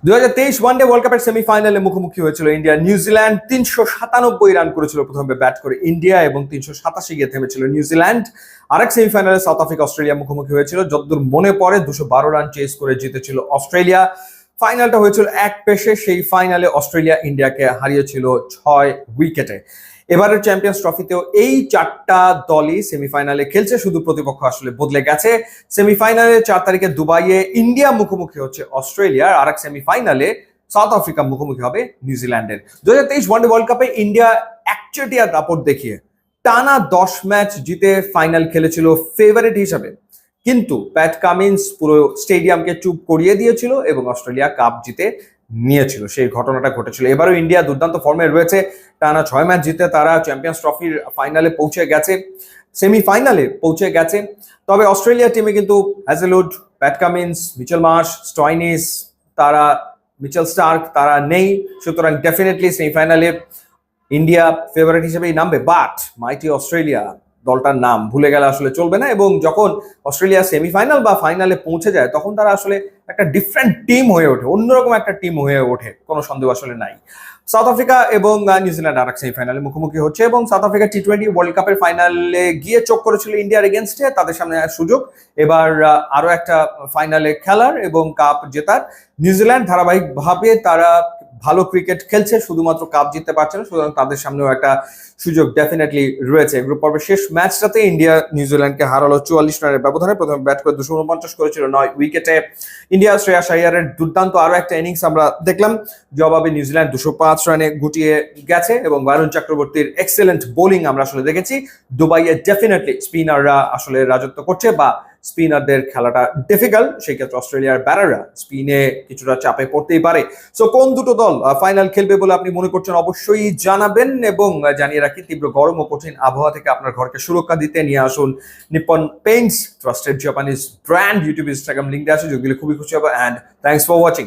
2023 one day world কাপের সেমিফাইনালে মুখোমুখি হয়েছিল ইন্ডিয়া নিউজিল্যান্ড। 397 রান করেছিল প্রথমে ব্যাট করে ইন্ডিয়া এবং 387 গিয়ে থেমেছিল নিউজিল্যান্ড। আরেক সেমিফাইনালে সাউথ আফ্রিকা অস্ট্রেলিয়া মুখোমুখি হয়েছিল, যতদূর মনে পড়ে 212 রান চেস করে জিতেছিল অস্ট্রেলিয়া। ফাইনালটা হয়েছিল এক পেশে, সেই ফাইনালে অস্ট্রেলিয়া ইন্ডিয়াকে হারিয়েছিল 6 উইকেটে। এবারের চ্যাম্পিয়ন্স ট্রফিতেও এই চারটা দলই সেমিফাইনালে খেলছে, শুধু প্রতিপক্ষ আসলে বদলে গেছে। সেমিফাইনালে 4 তারিখে দুবাইয়ে ইন্ডিয়া মুখোমুখি হচ্ছে অস্ট্রেলিয়ার, আর এক সেমিফাইনালে সাউথ আফ্রিকা মুখোমুখি হবে নিউজিল্যান্ডের। 2023 ওয়ানডে ওয়ার্ল্ড কাপে ইন্ডিয়া একচেটিয়া দাপট দেখিয়ে টানা 10 ম্যাচ জিতে ফাইনাল খেলেছিল ফেভারিট হিসাবে, কিন্তু প্যাট কামিন্স পুরো স্টেডিয়ামকে চুপ করিয়ে দিয়েছিল এবং অস্ট্রেলিয়া কাপ জিতে নিয়েছিল। সেই ঘটনাটা ঘটেছিল। এবারও ইন্ডিয়া দুর্দান্ত ফর্মে রয়েছে, টানা 6 ম্যাচ জিতে তারা চ্যাম্পিয়ন্স ট্রফির ফাইনালে পৌঁছে গেছে, সেমিফাইনালে পৌঁছে গেছে। তবে অস্ট্রেলিয়া টিমে কিন্তু Hazlewood, Pat Cummins, Mitchell Marsh, Stoinis, তারা মিচেল স্টার্ক তারা নেই, সুতরাং ডেফিনেটলি সেমিফাইনালে ইন্ডিয়া ফেভারিট হিসেবেই নামবে। বাট মাইটি অস্ট্রেলিয়া দলটার নাম ভুলে গেলে আসলে চলবে না, এবং যখন অস্ট্রেলিয়া সেমিফাইনাল বা ফাইনালে পৌঁছে যায় তখন তারা আসলে একটা ডিফারেন্ট টিম হয়ে ওঠে, অন্যরকম একটা টিম হয়ে ওঠে, কোনো সন্দেহ আসলে নাই। সাউথ আফ্রিকা এবং নিউজিল্যান্ড আর এক সেমিফাইনালে মুখোমুখি হচ্ছে, এবং সাউথ আফ্রিকা টি20 ওয়ার্ল্ড কাপের ফাইনালে গিয়ে চোখ করেছিল ইন্ডিয়ার এগেনস্টে। তাদের সামনে সুযোগ এবার আরো একটা ফাইনালে খেলার এবং কাপ জেতার। নিউজিল্যান্ড ধারাবাহিকভাবে তারা ভালো ক্রিকেট খেলছে, শুধুমাত্র কাপ জিততে পারছে না, সুতরাং তাদের সামনেও একটা সুযোগ ডেফিনেটলি রয়েছে। গ্রুপ পর্বের শেষ ম্যাচটাতে ইন্ডিয়া নিউজিল্যান্ডকে হারালো 44 রানের ব্যবধানে। প্রথমে ব্যাট করে 249 করেছিল 9 উইকেটে ইন্ডিয়া। শ্রেয়াস আইয়ারের দুর্দান্ত আরো একটা ইনিংস আমরা দেখলাম, জবাবে নিউজিল্যান্ড 205 রানে গুটিয়ে গেছে, এবং বরুণ চক্রবর্তীর এক্সেলেন্ট বোলিং আমরা আসলে দেখেছি। দুবাইয়ে ডেফিনেটলি স্পিনাররা আসলে রাজত্ব করছে, বা স্পিনারদের খেলাটা ডিফিকাল্ট, সেই ক্ষেত্রে অস্ট্রেলিয়ার ব্যাটাররা স্পিনে কিছুটা চাপে পড়তেই পারে। সো কোন দুটো দল ফাইনাল খেলবে বলে আপনি মনে করছেন অবশ্যই জানাবেন, এবং জানিয়ে রাখি তীব্র গরম ও কঠিন আবহাওয়া থেকে আপনার ঘরকে সুরক্ষা দিতে নিয়ে আসুন Nippon Paints, trusted Japanese brand. YouTube, Instagram link দেওয়া আছে, যেগুলো খুবই খুশি হবে। And thanks for watching.